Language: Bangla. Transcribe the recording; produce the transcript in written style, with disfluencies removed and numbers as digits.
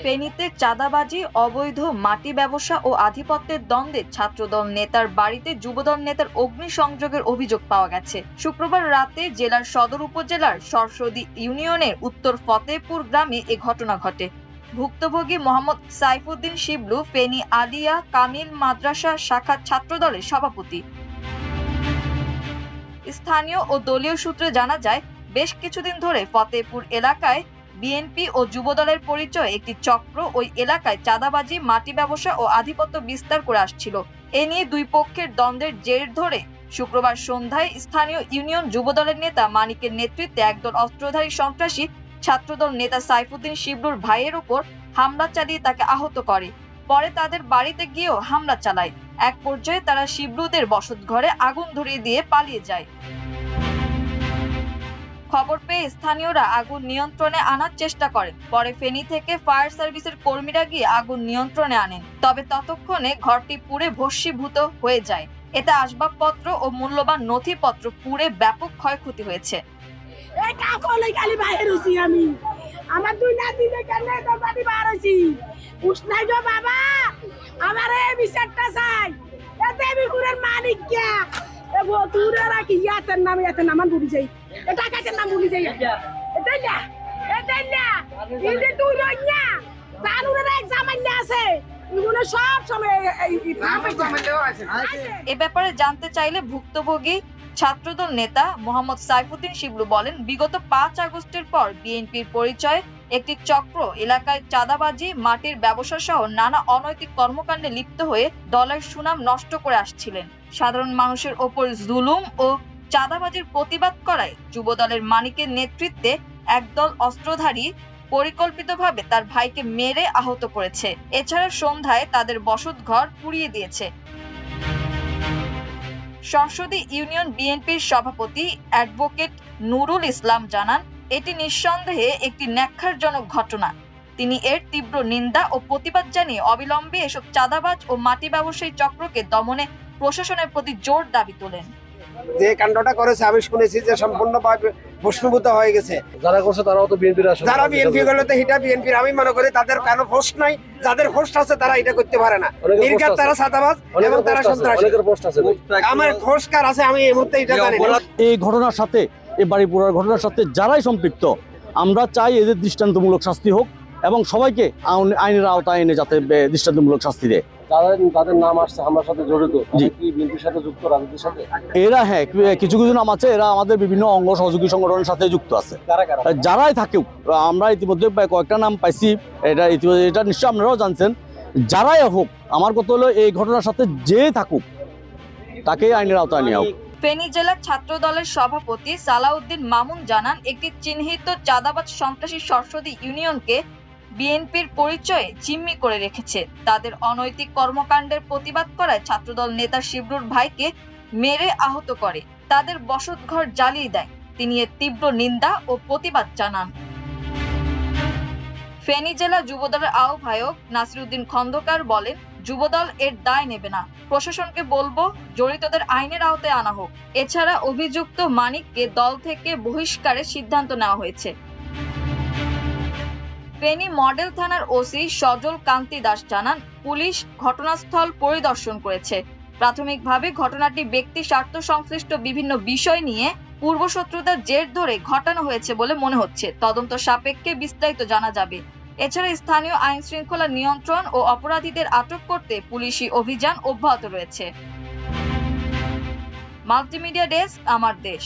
ফেনীতে চাঁদাবাজি, অবৈধ মাটি ব্যবসা ও আধিপত্যের দ্বন্দ্বে ছাত্রদল নেতার বাড়িতে যুবদল নেতার অগ্নিসংযোগের অভিযোগ পাওয়া গেছে। শুক্রবার রাতে জেলার সদর উপজেলার সরসদী ইউনিয়নের উত্তর ফতেপুর গ্রামে এ ঘটনা ঘটে। ভুক্তভোগী মোহাম্মদ সাইফুদ্দিন শিবলু ফেনী আলিয়া কামিল মাদ্রাসা শাখা ছাত্রদলের সভাপতি। স্থানীয় ও দলীয় সূত্রে জানা যায়, বেশ কিছুদিন ধরে ফতেপুর এলাকায় বিএনপি ও যুবদলের পরিচয়ে একটি চক্র ওই এলাকায় চাঁদাবাজি, মাটি ব্যবসা ও আধিপত্য বিস্তার করে আসছিল। এ নিয়ে দুই পক্ষের দ্বন্দ্বের জের ধরে শুক্রবার সন্ধ্যায় স্থানীয় ইউনিয়ন যুবদলের নেতা মানিকের নেতৃত্বে একদল অস্ত্রধারী সন্ত্রাসী ছাত্রদল নেতা সাইফুদ্দিন শিবলুর ভাইয়ের উপর হামলা চালিয়ে তাকে আহত করে। পরে তাদের বাড়িতে গিয়েও হামলা চালায়। এক পর্যায়ে তারা শিবলুদের বসতঘরে আগুন ধরিয়ে দিয়ে পালিয়ে যায়। খবর পেয়ে স্থানীয়রা আগুন নিয়ন্ত্রণে আনার চেষ্টা করেন। পরে ফেনী থেকে ফায়ার সার্ভিসের কর্মীরা গিয়ে আগুন নিয়ন্ত্রণে আনেন। তবে ততক্ষণে ঘরটি পুড়ে ভস্মীভূত হয়ে যায়। এতে আসবাবপত্র ও মূল্যবান নথিপত্র পুড়ে ব্যাপক ক্ষয়ক্ষতি হয়েছে। আমার দুই নাতি কেনে তো বাড়ি বার হইছি উষ্ণাই গো বাবা আমারে বিচারটা চাই এতে বিপুরের মালিক কে এ বতুরা রাখি ইয়াতের নাম ভুলি যাই এটা কাটের নাম ভুলি যাই এটাই না ইদে তুই রইনা জানুরের এক্সাম আছে এগুলো সব সময় এ ব্যাপারে জানতে চাইলে ভুক্তভোগী ছাত্রদল নেতা মোহাম্মদ সাইফুদ্দিন শিবলু বলেন, বিগত 5 আগস্টের পর বিএনপির পরিচয়ে একটি চক্র এলাকায় চাঁদাবাজি, মাটির ব্যবসা সহ নানা অনৈতিক কর্মকাণ্ডে লিপ্ত হয়ে দলের সুনাম নষ্ট করে আসছিলেন। সাধারণ মানুষের ওপর জুলুম ও চাঁদাবাজির প্রতিবাদ করায় যুবদলের মানিকের নেতৃত্বে একদল অস্ত্রধারী পরিকল্পিতভাবে তার ভাইকে মেরে আহত করেছে। এছাড়া সন্ধ্যায় তাদের বসতঘর পুড়িয়ে দিয়েছে। সরসদী ইউনিয়ন বিএনপির সভাপতি অ্যাডভোকেট নুরুল ইসলাম জানান, এটি নিঃসন্দেহে একটি ন্যাক্কারজনক ঘটনা। তিনি এর তীব্র নিন্দা ও প্রতিবাদ জানিয়ে অবিলম্বে এসব চাঁদাবাজ ও মাটি ব্যবসায়ী চক্রকে দমনে প্রশাসনের প্রতি জোর দাবি তোলেন। যে কাণ্ডটা করেছে আমি শুনেছি যে সম্পূর্ণভাবে ভস্মীভূত হয়ে গেছে। যারা করছে তারাও তো বিএনপির আসলে যারা বিএনপি গুলো তো এটা বিএনপির আমি মনে করি তাদের কোনো পোস্ট নাই, যাদের পোস্ট আছে তারা এটা করতে পারে না। নির্ঘাত তারা ছাতাবাজ এবং তারা সন্ত্রাসী। অনেকের পোস্ট আছে, আমার পোস্টকার আছে, আমি এই মুহূর্তে এটা জানি না। এই ঘটনার সাথে, এই বাড়ি পোড়ার ঘটনার সাথে যারাই সম্পৃক্ত, আমরা চাই এদের দৃষ্টান্তমূলক শাস্তি হোক এবং সবাইকে আইনের আওতায় এনে যাতে দৃষ্টান্তমূলক শাস্তি দেয়। তাদের নাম আসছে হামলার সাথে জড়িত, কি বিএনপির সাথে যুক্ত, রাজনীতির সাথে? এরা হ্যাঁ, কিছু কিছু নাম আছে, এরা আমাদের বিভিন্ন অঙ্গ সহযোগী সংগঠনের সাথে যুক্ত আছে। যারাই থাকুক, আমরা ইতিমধ্যে কয়েকটা নাম পাইছি, এটা নিশ্চয় আপনারাও জানছেন। যারাই হোক, আমার কথা হলো এই ঘটনার সাথে যে থাকুক তাকে আইনের আওতায় নেওয়া হোক। ফেনী জেলা ছাত্র দলের সভাপতি সালাউদ্দিন মামুন জানান, একটি চিহ্নিত চাঁদাবাজ সন্ত্রাসী সরসদী ইউনিয়নকে বিএনপির পরিচয়ে জিম্মি করে রেখেছে। তাদের অনৈতিক কর্মকাণ্ডের প্রতিবাদ করায় ছাত্রদল নেতা শিবলুর ভাইকে মেরে আহত করে, তাদের বসতঘর জ্বালিয়ে দেয়। তিনি এর তীব্র নিন্দা ও প্রতিবাদ জানান। ফেনী জেলা যুবদলের আহ্বায়ক নাসিরউদ্দিন খন্দকার বলেন, যুবদল এর দায় নেবে না। প্রশাসনকে বলবো জড়িতদের আইনের আওতায় আনা হোক। এছাড়া অভিযুক্ত মানিককে দল থেকে বহিষ্কারের সিদ্ধান্ত নেওয়া হয়েছে। ফেনী মডেল থানার ওসি সজল কান্তি দাস জানান, পুলিশ ঘটনাস্থল পরিদর্শন করেছে। প্রাথমিকভাবে ঘটনাটি ব্যক্তি স্বার্থ সংশ্লিষ্ট বিভিন্ন বিষয় নিয়ে পূর্বশত্রুতার জের ধরে ঘটানো হয়েছে বলে মনে হচ্ছে। তদন্ত সাপেক্ষে বিস্তারিত জানা যাবে। এছাড়া স্থানীয় আইন শৃঙ্খলা নিয়ন্ত্রণ ও অপরাধীদের আটক করতে পুলিশি অভিযান অব্যাহত রয়েছে। মাল্টিমিডিয়া ডেস্ক, আমার দেশ।